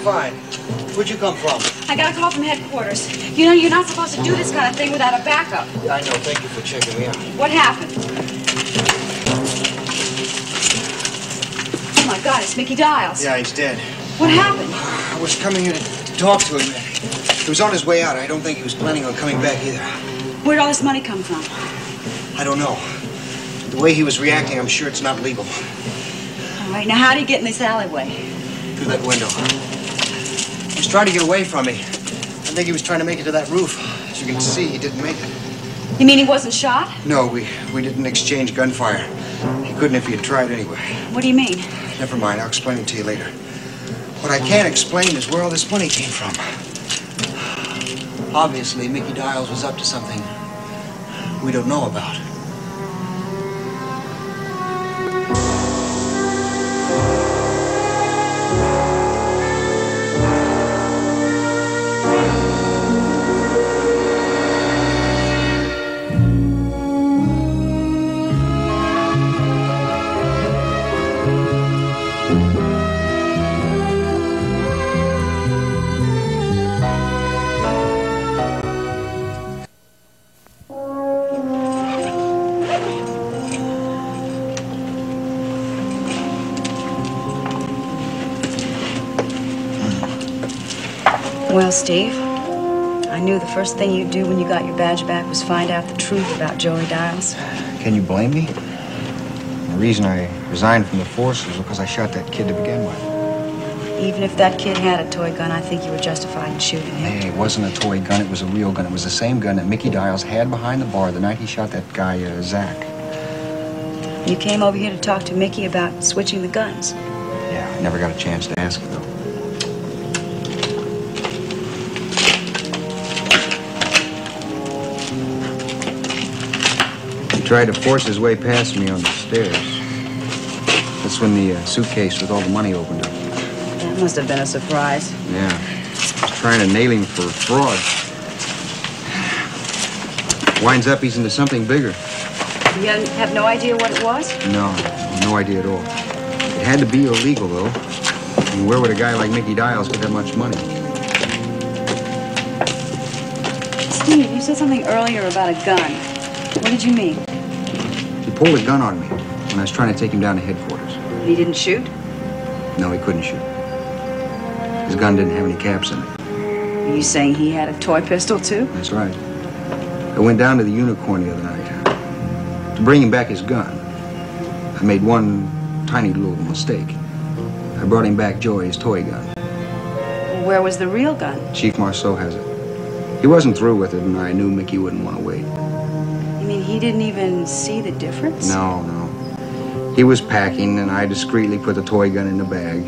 fine. Where'd you come from? I got a call from headquarters. You know, you're not supposed to do this kind of thing without a backup. Yeah, I know. Thank you for checking me out. What happened? Oh, my God, it's Mickey Dials. Yeah, he's dead. What happened? I was coming here to talk to him. He was on his way out. I don't think he was planning on coming back either. Where'd all this money come from? I don't know. The way he was reacting, I'm sure it's not legal. All right, now how did he get in this alleyway? Through that window. He was trying to get away from me. I think he was trying to make it to that roof. As you can see, he didn't make it. You mean he wasn't shot? No, we didn't exchange gunfire. He couldn't if he had tried anyway. What do you mean? Never mind, I'll explain it to you later. What I can't explain is where all this money came from. Obviously, Mickey Dials was up to something we don't know about. Well, Steve, I knew the first thing you'd do when you got your badge back was find out the truth about Joey Dials. Can you blame me? The reason I resigned from the force was because I shot that kid to begin with. Even if that kid had a toy gun, I think you were justified in shooting him. Hey, it wasn't a toy gun, it was a real gun. It was the same gun that Mickey Dials had behind the bar the night he shot that guy, Zach. You came over here to talk to Mickey about switching the guns. Yeah, I never got a chance to ask her, though. He tried to force his way past me on the stairs. That's when the suitcase with all the money opened up. That must have been a surprise. Yeah. I was trying to nail him for fraud. Winds up, he's into something bigger. You have no idea what it was? No idea at all. It had to be illegal, though. I mean, where would a guy like Mickey Dials get that much money? Steve, you said something earlier about a gun. What did you mean? He pulled a gun on me when I was trying to take him down to headquarters. He didn't shoot? No, he couldn't shoot. His gun didn't have any caps in it. Are you saying he had a toy pistol, too? That's right. I went down to the Unicorn the other night to bring him back his gun. I made one tiny little mistake. I brought him back Joey's toy gun. Where was the real gun? Chief Marceau has it. He wasn't through with it, and I knew Mickey wouldn't want to wait. You mean he didn't even see the difference? No. He was packing, and I discreetly put the toy gun in the bag.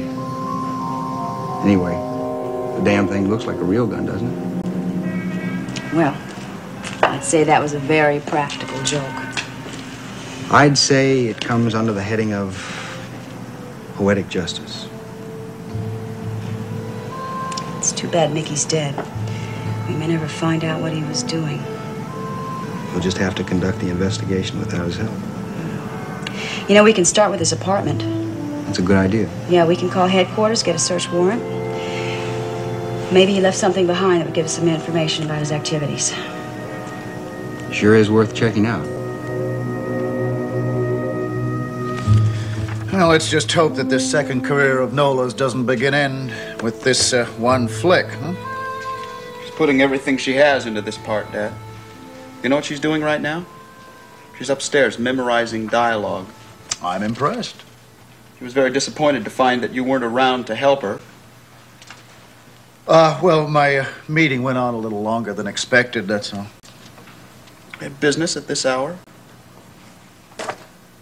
Anyway, the damn thing looks like a real gun, doesn't it? Well, I'd say that was a very practical joke. I'd say it comes under the heading of poetic justice. It's too bad Mickey's dead. We may never find out what he was doing. We'll just have to conduct the investigation without his help. You know, we can start with his apartment. That's a good idea. Yeah, we can call headquarters, get a search warrant. Maybe he left something behind that would give us some information about his activities. Sure is worth checking out. Well, let's just hope that this second career of Nola's doesn't begin with this one flick, huh? She's putting everything she has into this part, Dad. You know what she's doing right now? She's upstairs memorizing dialogue. I'm impressed. She was very disappointed to find that you weren't around to help her. Well, my meeting went on a little longer than expected, that's all. You have business at this hour?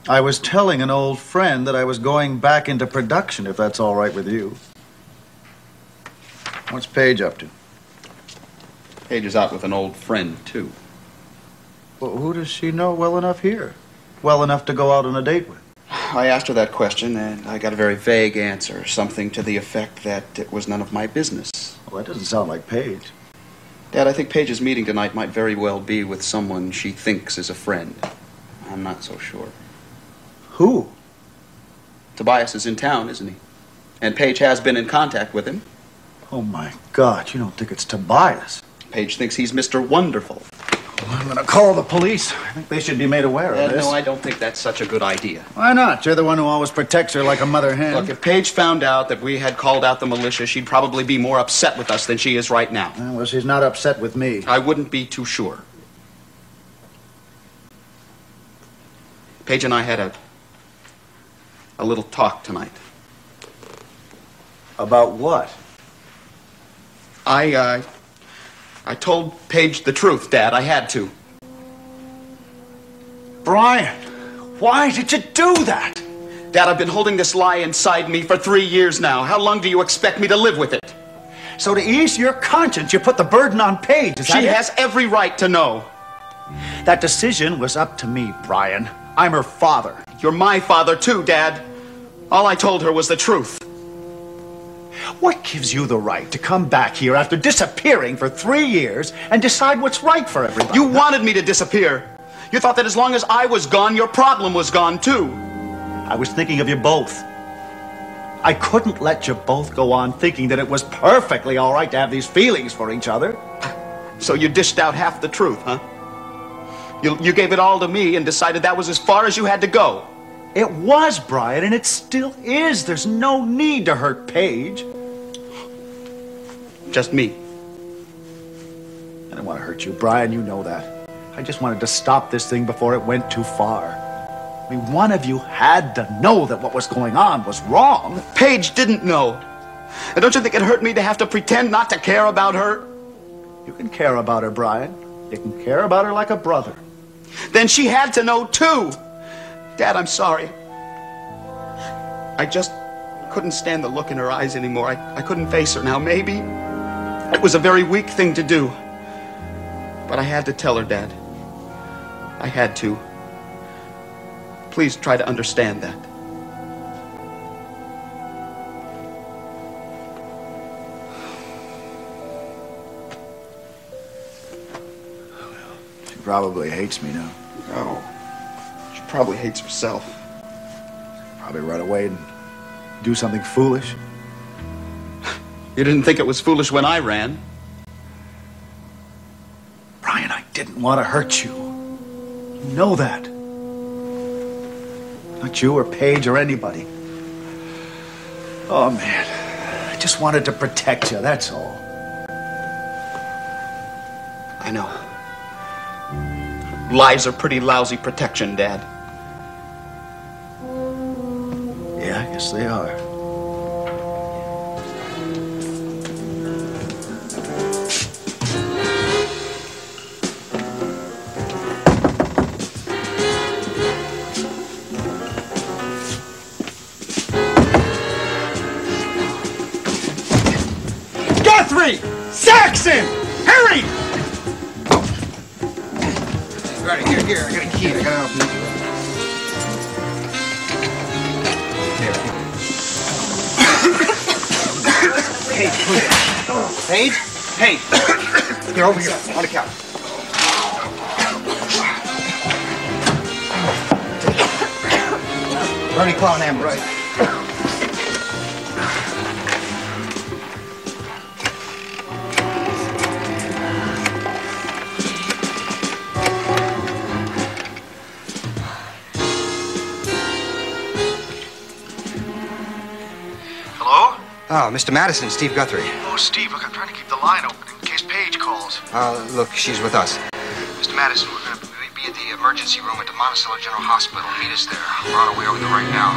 I was telling an old friend that I was going back into production, if that's all right with you. What's Paige up to? Paige is out with an old friend, too. Well, who does she know well enough here? Well enough to go out on a date with? I asked her that question, and I got a very vague answer, something to the effect that it was none of my business. Well, that doesn't sound like Paige. Dad, I think Paige's meeting tonight might very well be with someone she thinks is a friend. I'm not so sure. Who? Tobias is in town, isn't he? And Paige has been in contact with him. Oh, my God, you don't think it's Tobias? Paige thinks he's Mr. Wonderful. Well, I'm gonna call the police. I think they should be made aware of this. No, I don't think that's such a good idea. Why not? You're the one who always protects her like a mother hen. Look, if Paige found out that we had called out the militia, she'd probably be more upset with us than she is right now. Well, she's not upset with me. I wouldn't be too sure. Paige and I had a little talk tonight. About what? I told Paige the truth, Dad. I had to. Brian, why did you do that? Dad, I've been holding this lie inside me for 3 years now. How long do you expect me to live with it? So to ease your conscience, you put the burden on Paige, is that it? She has every right to know. That decision was up to me, Brian. I'm her father. You're my father, too, Dad. All I told her was the truth. What gives you the right to come back here after disappearing for 3 years and decide what's right for everybody? You wanted me to disappear. You thought that as long as I was gone, your problem was gone, too. I was thinking of you both. I couldn't let you both go on thinking that it was perfectly all right to have these feelings for each other. So you dished out half the truth, huh? You gave it all to me and decided that was as far as you had to go. It was, Brian, and it still is. There's no need to hurt Paige. Just me. I didn't want to hurt you, Brian. You know that. I just wanted to stop this thing before it went too far. I mean, one of you had to know that what was going on was wrong. Paige didn't know. And don't you think it hurt me to have to pretend not to care about her? You can care about her, Brian. You can care about her like a brother. Then she had to know, too. Dad, I'm sorry. I just couldn't stand the look in her eyes anymore. I couldn't face her now. Maybe it was a very weak thing to do. But I had to tell her, Dad. I had to. Please try to understand that. She probably hates me now. Oh. She probably hates herself. Probably run away and do something foolish. You didn't think it was foolish when I ran. Brian, I didn't want to hurt you. You know that. Not you or Paige or anybody. Oh, man. I just wanted to protect you, that's all. I know. Lies are pretty lousy protection, Dad. Yeah, I guess they are. Guthrie! Saxon! Harry! Right, here, I got a key. I gotta help you. Hey, Paige? Paige? Here, over here, on the couch. Bernie, call an ambulance. Right. Oh, Mr. Madison, Steve Guthrie. Oh, Steve, look, I'm trying to keep the line open in case Paige calls. Look, she's with us. Mr. Madison, we're going to be at the emergency room at the Monticello General Hospital. Meet us there. We're on our way over there right now.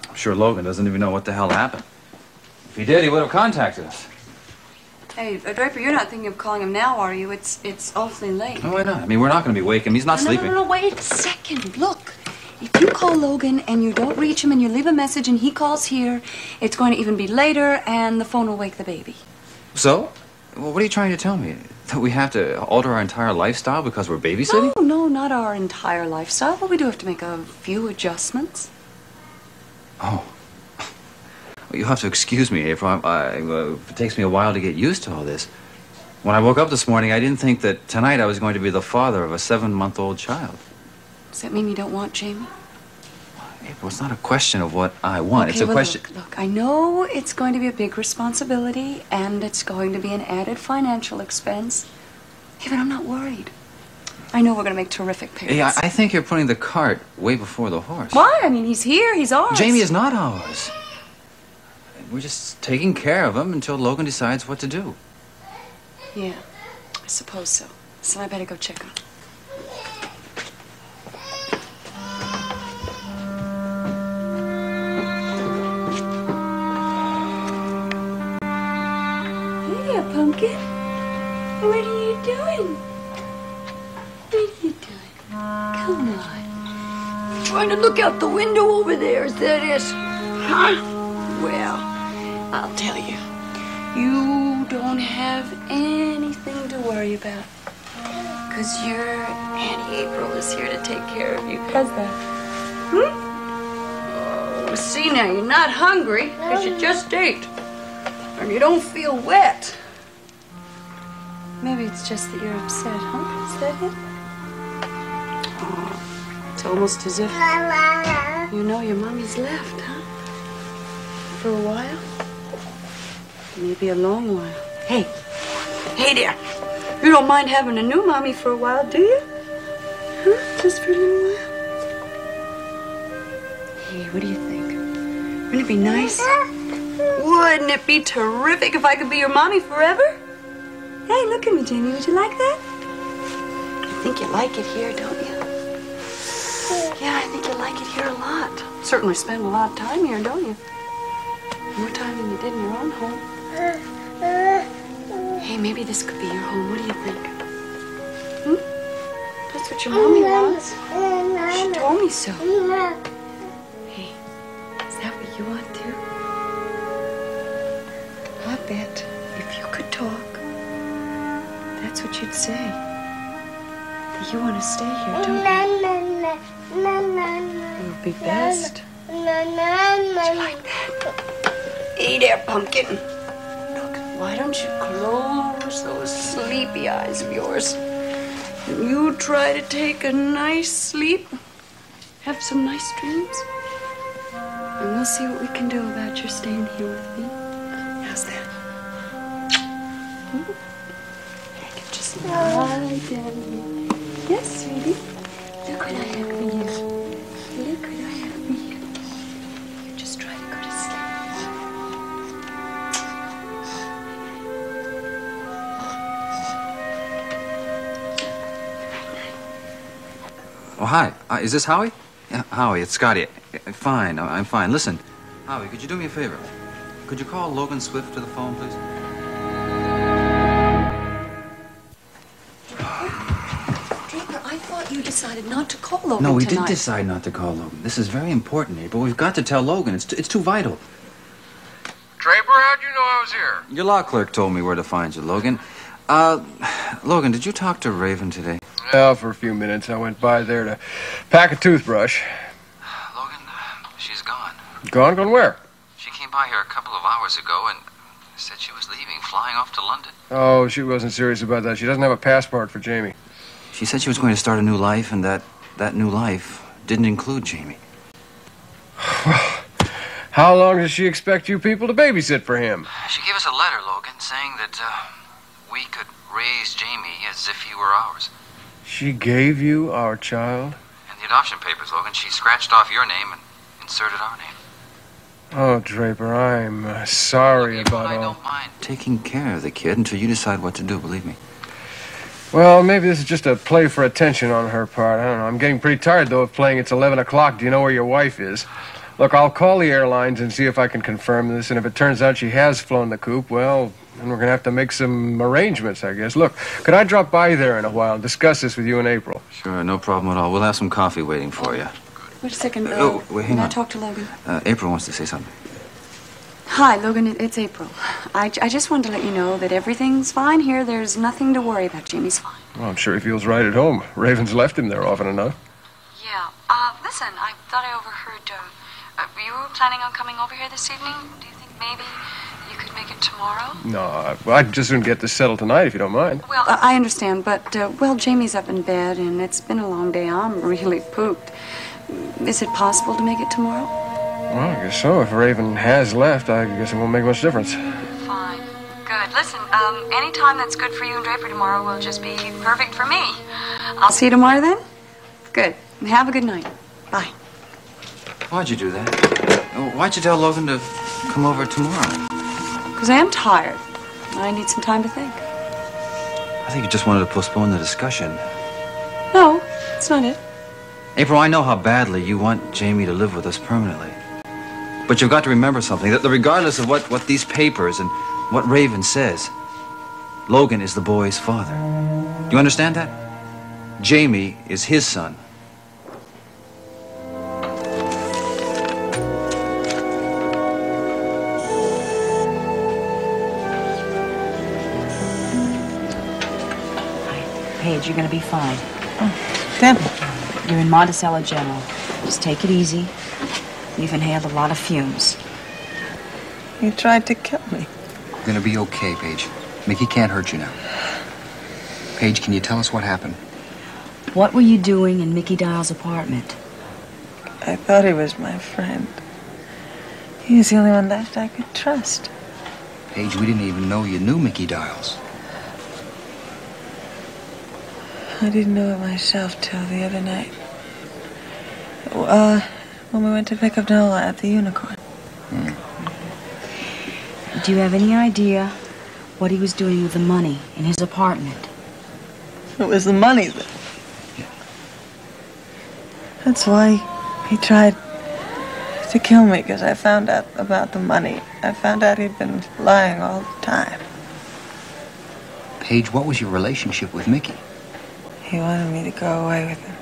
I'm sure Logan doesn't even know what the hell happened. If he did, he would have contacted us. Hey, Draper, you're not thinking of calling him now, are you? It's awfully late. Oh, why not? I mean, we're not going to be waking him. He's not sleeping. No, wait a second. Look, if you call Logan and you don't reach him and you leave a message and he calls here, it's going to even be later and the phone will wake the baby. So? Well, what are you trying to tell me? That we have to alter our entire lifestyle because we're babysitting? No, not our entire lifestyle, but we do have to make a few adjustments. Oh. Well, you'll have to excuse me, April. It takes me a while to get used to all this. When I woke up this morning, I didn't think that tonight I was going to be the father of a 7-month-old child. Does that mean you don't want Jamey? April, it's not a question of what I want. Okay, It's a well, question... Look, I know it's going to be a big responsibility, and it's going to be an added financial expense. Yeah, but I'm not worried. I know we're going to make terrific parents. Yeah, I think you're putting the cart way before the horse. Why? I mean, he's here. He's ours. Jamey is not ours. We're just taking care of him until Logan decides what to do. Yeah, I suppose so. So I better go check him. Hey, Pumpkin. What are you doing? What are you doing? Come on. Trying to look out the window over there, is that it? Huh? Well, I'll tell you. You don't have anything to worry about. Because your Auntie April is here to take care of you. How's that? Oh, see now, you're not hungry because you just ate. And you don't feel wet. Maybe it's just that you're upset, huh? Is that it? Oh, it's almost as if you know your mommy's left, huh? For a while? Maybe a long while. Hey there. You don't mind having a new mommy for a while, do you? Huh? Just for a little while? Hey, what do you think? Wouldn't it be nice? Wouldn't it be terrific if I could be your mommy forever? Hey, look at me, Jamey. Would you like that? I think you like it here, don't you? Yeah, I think you like it here a lot. Certainly spend a lot of time here, don't you? More time than you did in your own home. Hey, maybe this could be your home. What do you think? That's what your mommy wants. She told me so. Hey, is that what you want too? I bet if you could talk, that's what you'd say. That you want to stay here, don't you? It would be best. Would you like that? Hey there, Pumpkin. Look, why don't you close those sleepy eyes of yours? And you try to take a nice sleep. Have some nice dreams. And we'll see what we can do about your staying here with me. How's that? I can just lie down. Yes, sweetie. Look what I have for you. Look what I have for you. You just try to go to sleep. Oh, hi. Is this Howie? Yeah, Howie, it's Scotty. Fine, I'm fine. Listen, Howie, could you do me a favor? Could you call Logan Swift to the phone, please? Draper, I thought you decided not to call Logan No, we tonight. did decide not to call Logan. This is very important, April. We've got to tell Logan. It's too vital. Draper, how'd you know I was here? Your law clerk told me where to find you, Logan. Logan, did you talk to Raven today? Yeah, for a few minutes. I went by there to pack a toothbrush. Logan, she's gone. Gone? Gone where? She came by here a couple of hours ago and said she was leaving, flying off to London. Oh, she wasn't serious about that. She doesn't have a passport for Jamey. She said she was going to start a new life, and that new life didn't include Jamey. How long does she expect you people to babysit for him? She gave us a letter, Logan, saying that we could raise Jamey as if he were ours. She gave you our child? And the adoption papers, Logan, she scratched off your name and inserted our name. Oh, Draper, I'm sorry about I all. don't mind taking care of the kid until you decide what to do, believe me. Well, maybe this is just a play for attention on her part. I don't know. I'm getting pretty tired, though, of playing It's 11 o'clock. Do you know where your wife is? Look, I'll call the airlines and see if I can confirm this, and if it turns out she has flown the coop, well, then we're going to have to make some arrangements, I guess. Look, could I drop by there in a while and discuss this with you in April? Sure, no problem at all. We'll have some coffee waiting for you. Wait a second. Wait, hang can I on. talk to Logan? April wants to say something. Hi, Logan. It's April. I just wanted to let you know that everything's fine here. There's nothing to worry about. Jamie's fine. Well, I'm sure he feels right at home. Raven's left him there often enough. Yeah. Listen, I thought I overheard, you were planning on coming over here this evening? Do you think maybe you could make it tomorrow? No, I'd just soon get this settled tonight, if you don't mind. Well, I understand, but, well, Jamie's up in bed, and it's been a long day. I'm really pooped. Is it possible to make it tomorrow? Well, I guess so. If Raven has left, I guess it won't make much difference. Fine. Good. Listen, any time that's good for you and Draper tomorrow will just be perfect for me. I'll see you tomorrow then? Good. Have a good night. Bye. Why'd you do that? Why'd you tell Logan to come over tomorrow? Because I am tired. I need some time to think. I think you just wanted to postpone the discussion. No, that's not it. April, I know how badly you want Jamey to live with us permanently. But you've got to remember something, that regardless of what these papers and what Raven says, Logan is the boy's father. Do you understand that? Jamey is his son. Paige, you're gonna be fine. Oh, Debbie. You're in Monticello General. Just take it easy. You've inhaled a lot of fumes. You tried to kill me. You're gonna be okay, Paige. Mickey can't hurt you now. Paige, can you tell us what happened? What were you doing in Mickey Dial's apartment? I thought he was my friend. He was the only one left I could trust. Paige, we didn't even know you knew Mickey Dials. I didn't know it myself till the other night. When we went to pick up Noah at the Unicorn. Do you have any idea what he was doing with the money in his apartment? It was the money that... That's why he tried to kill me, because I found out about the money. I found out he'd been lying all the time. Paige, what was your relationship with Mickey? He wanted me to go away with him.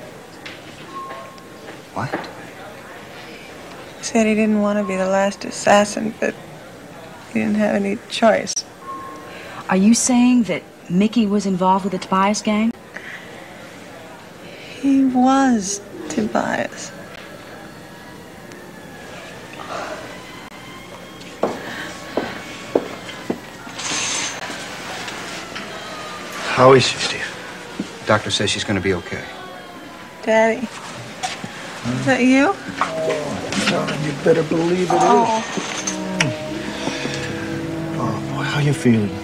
What? He said he didn't want to be the last assassin, but he didn't have any choice. Are you saying that Mickey was involved with the Tobias gang? He was Tobias. How is she, Steve? Doctor says she's going to be okay. Daddy. Is that you? Darling, you better believe it is. Oh, boy, how you feeling?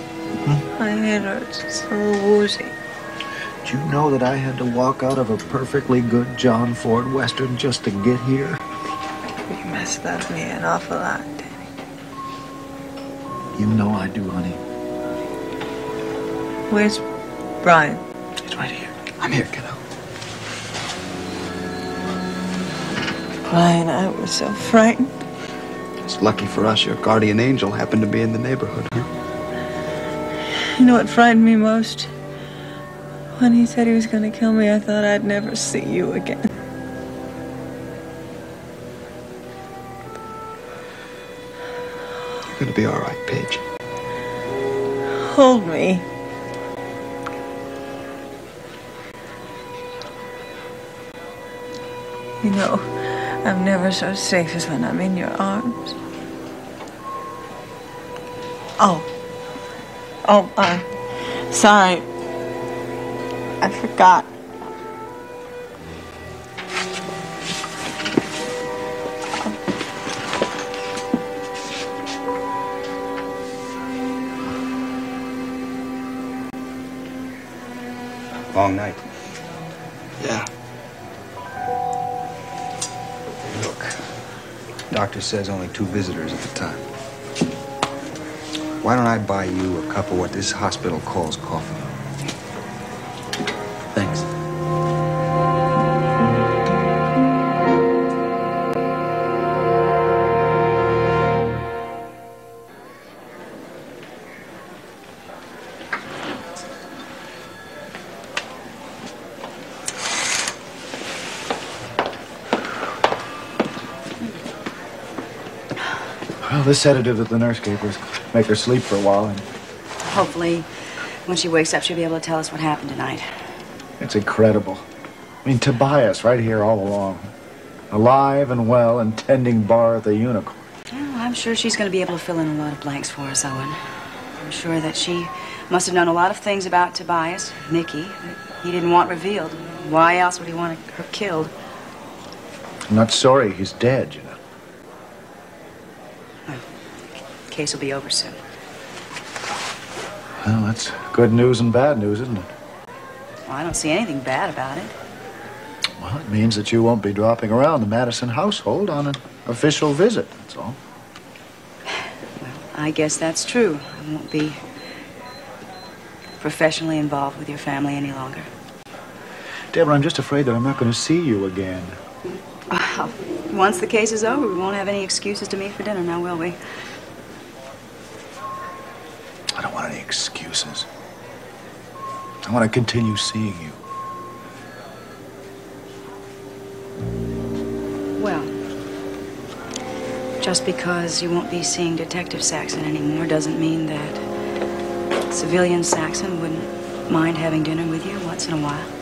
My head hurts. It's a little woozy. Do you know that I had to walk out of a perfectly good John Ford Western just to get here? You must love me an awful lot, Daddy. You know I do, honey. Where's Brian? He's right here. I'm here, kiddo. Brian, I was so frightened. It's lucky for us your guardian angel happened to be in the neighborhood, huh? You know what frightened me most? When he said he was going to kill me, I thought I'd never see you again. You're gonna be all right, Paige. Hold me. You know, I'm never so safe as when I'm in your arms. Oh, I'm sorry. I forgot. Long night. Yeah. Look, doctor says only 2 visitors at the time. Why don't I buy you a cup of what this hospital calls coffee? Thanks. Well, this sedative that the nurse gave her make her sleep for a while. And Hopefully, when she wakes up, she'll be able to tell us what happened tonight. it's incredible. I mean, Tobias right here all along. Alive and well and tending bar at the Unicorn. Well, I'm sure she's going to be able to fill in a lot of blanks for us, Owen. I'm sure that she must have known a lot of things about Tobias, Mickey, that he didn't want revealed. Why else would he want her killed? I'm not sorry he's dead, you know. Well, the case will be over soon. Well, that's good news and bad news, isn't it? Well, I don't see anything bad about it. Well, it means that you won't be dropping around the Madison household on an official visit, that's all. Well, I guess that's true. I won't be professionally involved with your family any longer. Deborah, I'm just afraid that I'm not going to see you again. Well, once the case is over, we won't have any excuses to meet for dinner now, will we? I don't want any excuses. I want to continue seeing you. Well, just because you won't be seeing Detective Saxon anymore doesn't mean that civilian Saxon wouldn't mind having dinner with you once in a while.